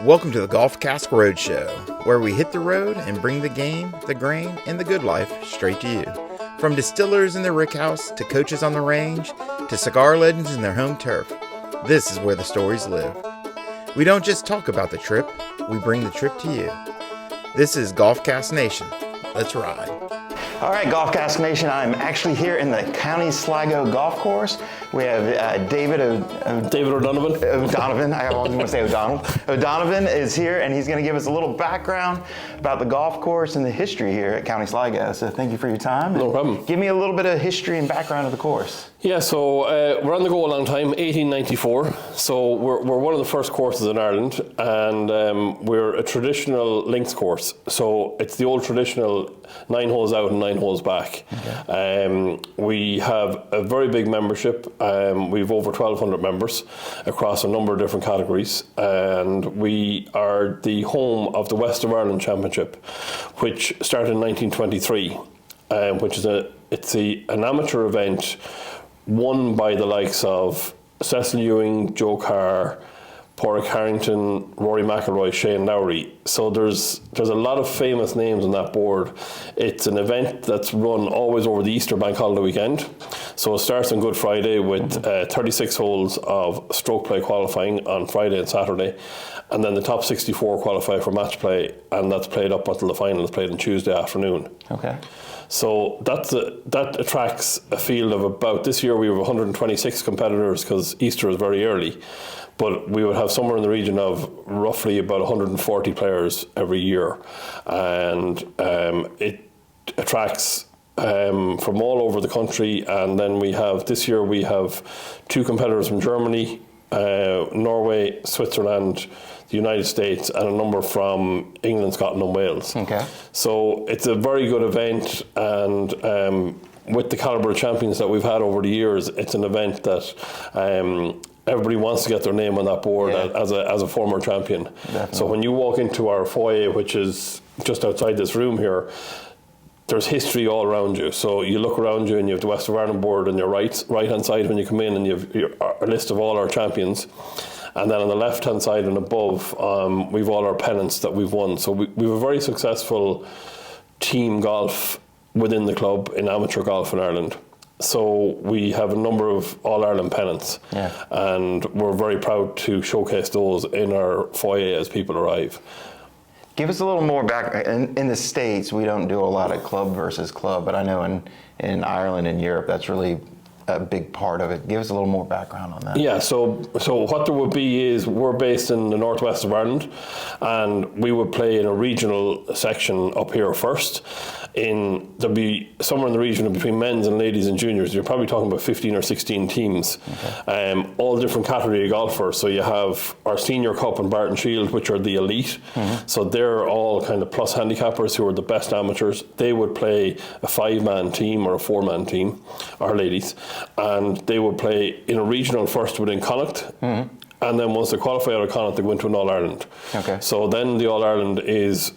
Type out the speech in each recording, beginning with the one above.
Welcome to the GolfCask Road Show, where we hit the road and bring the game, the grain, and the good life straight to you. From distillers in the rickhouse, to coaches on the range, to cigar legends in their home turf, this is where the stories live. We don't just talk about the trip, we bring the trip to you. This is GolfCask Nation. Let's ride. All right, GolfCask Nation, I'm actually here in the County Sligo Golf Course. We have David O'Donovan. O'Donovan, I always want to say O'Donnell. O'Donovan is here, and he's going to give us a little background about the golf course and the history here at County Sligo. So thank you for your time. No problem. Give me a little bit of history and background of the course. Yeah, so we're on the go a long time, 1894. So we're one of the first courses in Ireland, and we're a traditional links course. So it's the old traditional 9 holes out and 9 holes back. Okay. We have a very big membership. We've over 1,200 members across a number of different categories, and we are the home of the West of Ireland Championship, which started in 1923, which is an amateur event won by the likes of Cecil Ewing, Joe Carr, Padraig Harrington, Rory McIlroy, Shane Lowry. So there's a lot of famous names on that board. It's an event that's run always over the Easter bank holiday weekend. So it starts on Good Friday with 36 holes of stroke play qualifying on Friday and Saturday. And then the top 64 qualify for match play, and that's played up until the final is played on Tuesday afternoon. Okay. So that attracts a field of about, this year we have 126 competitors because Easter is very early, but we would have somewhere in the region of roughly about 140 players every year. And it attracts from all over the country. And then this year we have 2 competitors from Germany, Norway, Switzerland, the United States, and a number from England, Scotland and Wales. Okay. So it's a very good event, and with the calibre of champions that we've had over the years, it's an event that everybody wants to get their name on that board as a former champion. Definitely. So when you walk into our foyer, which is just outside this room here, there's history all around you. So you look around you and you have the West of Ireland board on your right hand side when you come in, and you have a list of all our champions. And then on the left hand side and above, we've all our pennants that we've won. So we have a very successful team golf within the club in amateur golf in Ireland. So we have a number of All-Ireland pennants, and we're very proud to showcase those in our foyer as people arrive. Give us a little more back. In the States, we don't do a lot of club versus club, but I know in Ireland and Europe, that's really a big part of it. Give us a little more background on that. Yeah, so what there would be is we're based in the northwest of Ireland, and we would play in a regional section up here first. There'll be somewhere in the region of between men's and ladies and juniors. You're probably talking about 15 or 16 teams, all different category of golfers. So you have our Senior Cup and Barton Shield, which are the elite. So they're all kind of plus handicappers who are the best amateurs. They would play a 5-man team or a 4-man team, our ladies, and they would play in a regional first within Connacht. And then once they qualify out of Connacht, they go into an All-Ireland. Okay. So then the All-Ireland is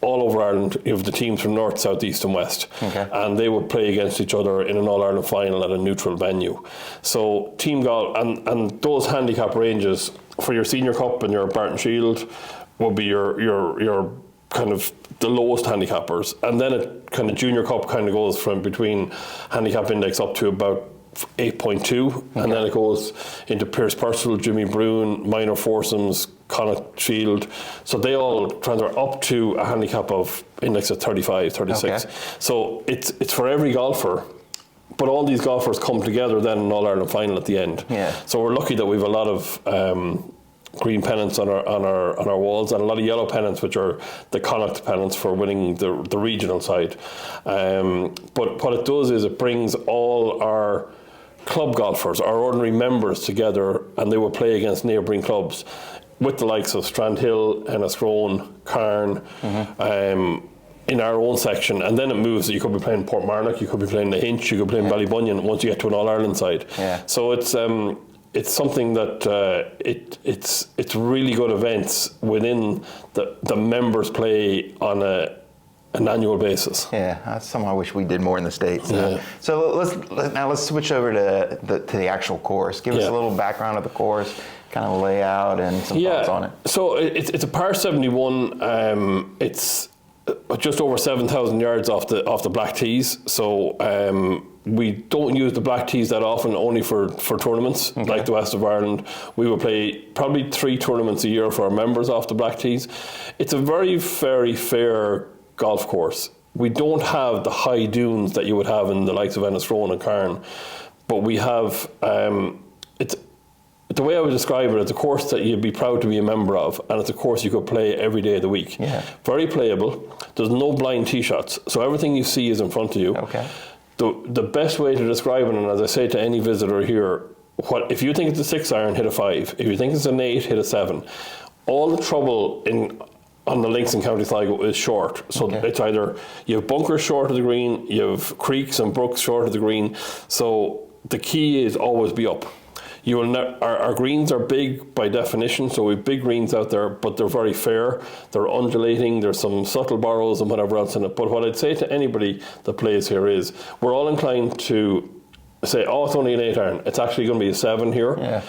all over Ireland. You have the teams from north, south, east and west, and they would play against each other in an All-Ireland final at a neutral venue. So team golf and those handicap ranges for your Senior Cup and your Barton Shield will be your kind of the lowest handicappers, and then it kind of Junior Cup kind of goes from between handicap index up to about 8.2, and then it goes into Pierce Purcell, Jimmy Brune, minor foursomes, Connacht Shield. So they all transfer up to a handicap of index of 35, 36. So it's for every golfer, but all these golfers come together then in an All-Ireland final at the end. So we're lucky that we have a lot of green pennants on our walls, and a lot of yellow pennants, which are the Connacht pennants for winning the regional side. But what it does is it brings all our club golfers, our ordinary members together, and they will play against neighbouring clubs with the likes of Strandhill, Enniscrone, Carn, in our own section, and then it moves. You could be playing Portmarnock, you could be playing the Hinch, you could be playing Ballybunion once you get to an All-Ireland side. So it's something that it's really good events within the members play on an annual basis. Yeah, that's something I wish we did more in the States. So let's switch over to the actual course. Give us a little background of the course. kind of layout and some thoughts on it. So it's a par 71. It's just over 7,000 yards off the black tees. So we don't use the black tees that often, only for tournaments like the West of Ireland. We will play probably 3 tournaments a year for our members off the black tees. It's a very, very fair golf course. We don't have the high dunes that you would have in the likes of Ennisfrone and Carn, but we have it's the way I would describe it, it's a course that you'd be proud to be a member of, and it's a course you could play every day of the week. Yeah. Very playable. There's no blind tee shots, so everything you see is in front of you. Okay. The best way to describe it, and as I say to any visitor here, if you think it's a 6 iron, hit a 5. If you think it's an 8, hit a 7. All the trouble on the links in County Sligo is short. So it's either you have bunkers short of the green, you have creeks and brooks short of the green. So the key is always be up. You will our greens are big by definition, so we have big greens out there, but they're very fair. They're undulating. There's some subtle borrows and whatever else in it. But what I'd say to anybody that plays here is, we're all inclined to say, oh, it's only an 8 iron. It's actually going to be a 7 here. Yeah.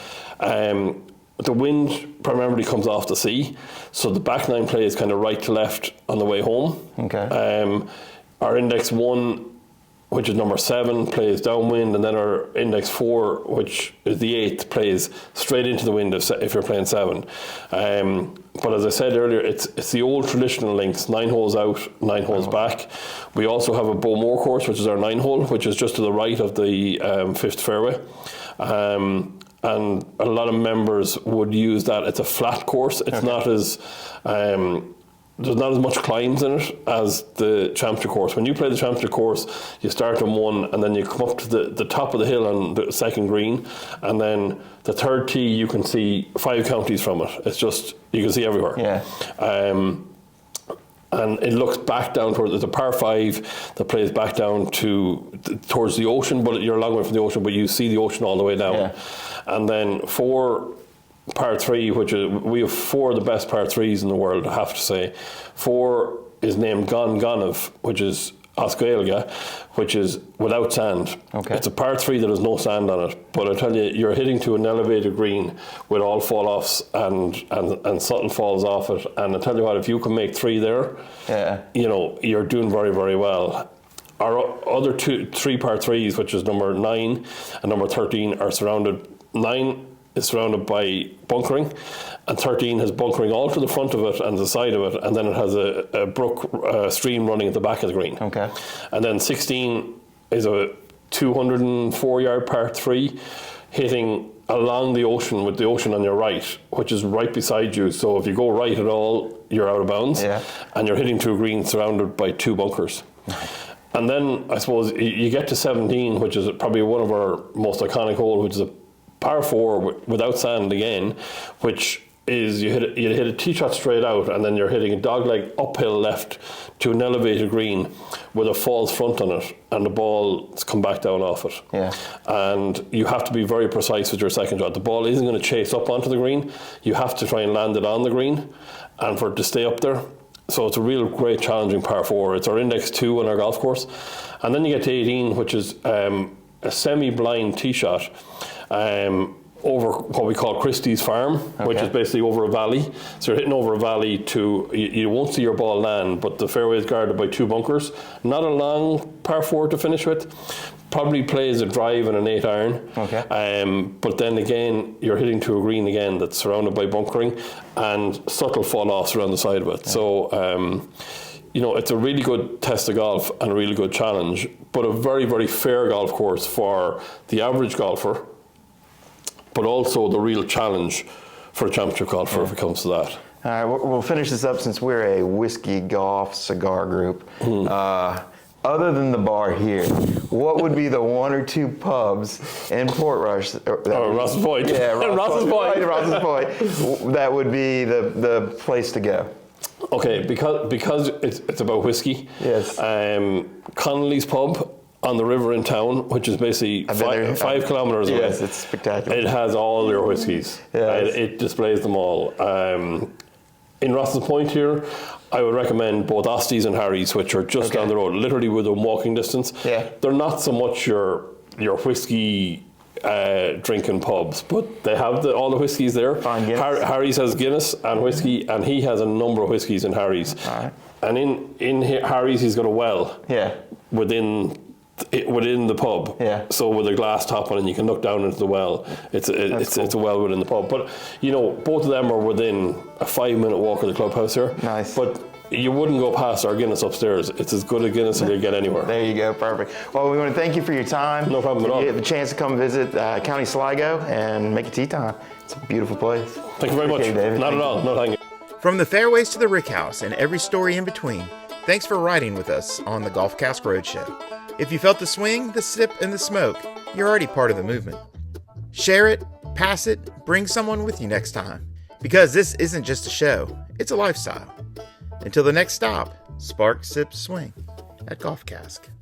The wind primarily comes off the sea, so the back nine play is kind of right to left on the way home. Okay. Our index 1, which is number 7, plays downwind, and then our index 4, which is the 8th, plays straight into the wind if you're playing 7. But as I said earlier, it's the old traditional links, 9 holes out, 9 holes back. We also have a Bowmore course, which is our 9 hole, which is just to the right of the 5th fairway. And a lot of members would use that. It's a flat course. It's not as there's not as much climbs in it as the championship course. When you play the championship course, you start on 1 and then you come up to the top of the hill on the second green, and then the third tee you can see 5 counties from it. It's just, you can see everywhere. Yeah. And it looks back down towards, there's a par 5 that plays back down towards the ocean, but you're a long way from the ocean, but you see the ocean all the way down. Yeah. And then 4 par 3, which is, we have 4 of the best par 3s in the world, I have to say. 4 is named Gan Ganov, which is Oscailga, which is without sand. Okay. It's a par 3 that has no sand on it, but I tell you, you're hitting to an elevated green with all fall-offs and subtle falls off it, and I tell you what, if you can make 3 there, you know, you're doing very, very well. Our other 3 par 3s, which is number 9 and number 13, are surrounded. 9 is surrounded by bunkering, and 13 has bunkering all to the front of it and the side of it, and then it has a brook stream running at the back of the green. Okay. And then 16 is a 204-yard par 3, hitting along the ocean with the ocean on your right, which is right beside you. So if you go right at all, you're out of bounds, and you're hitting to a green surrounded by 2 bunkers. And then I suppose you get to 17, which is probably one of our most iconic holes, which is a par 4 without sand again, which is you hit a tee shot straight out, and then you're hitting a dogleg uphill left to an elevated green with a false front on it, and the ball's come back down off it. Yeah. And you have to be very precise with your second shot. The ball isn't going to chase up onto the green. You have to try and land it on the green, and for it to stay up there. So it's a real great challenging par 4. It's our index 2 on our golf course. And then you get to 18, which is a semi-blind tee shot over what we call Christie's Farm, which is basically over a valley. So you're hitting over a valley to, you won't see your ball land, but the fairway is guarded by 2 bunkers. Not a long par 4 to finish with. Probably plays a drive and an 8 iron. Okay. But then again, you're hitting to a green again that's surrounded by bunkering and subtle fall-offs around the side of it. Yeah. So, you know, it's a really good test of golf and a really good challenge, but a very, very fair golf course for the average golfer, but also the real challenge for a championship golfer if it comes to that. All right, we'll finish this up since we're a whiskey golf cigar group. Other than the bar here, what would be the 1 or 2 pubs in Portrush? Ross's Point. Yeah, Ross's Point. Ross's Point. That would be the place to go. Okay, because it's about whiskey. Yes. Connolly's Pub on the river in town, which is basically 5 kilometres away. Yes, it's spectacular. It has all your whiskies. Yes. It displays them all. In Ross's Point here, I would recommend both Osty's and Harry's, which are just down the road, literally within walking distance. Yeah. They're not so much your whiskey drinking pubs, but they have all the whiskies there. Fine Guinness. Harry's has Guinness and whiskey, and he has a number of whiskies in Harry's. All right. And in Harry's, he's got a well. Yeah. Within the pub. Yeah. So with a glass top on it, and you can look down into the well. It's a well within the pub. But both of them are within a 5-minute walk of the clubhouse here. Nice. But you wouldn't go past our Guinness upstairs. It's as good a Guinness as you get anywhere. There you go, perfect. Well, we want to thank you for your time. No problem at all. You have the chance to come visit County Sligo and make a tea time. It's a beautiful place. Thank you very much. Appreciate it, David. Not at all. No, thank you. From the fairways to the Rick House and every story in between, thanks for riding with us on the GolfCask Road Show. If you felt the swing, the sip, and the smoke, you're already part of the movement. Share it, pass it, bring someone with you next time. Because this isn't just a show, it's a lifestyle. Until the next stop, spark, sip, swing at GolfCask.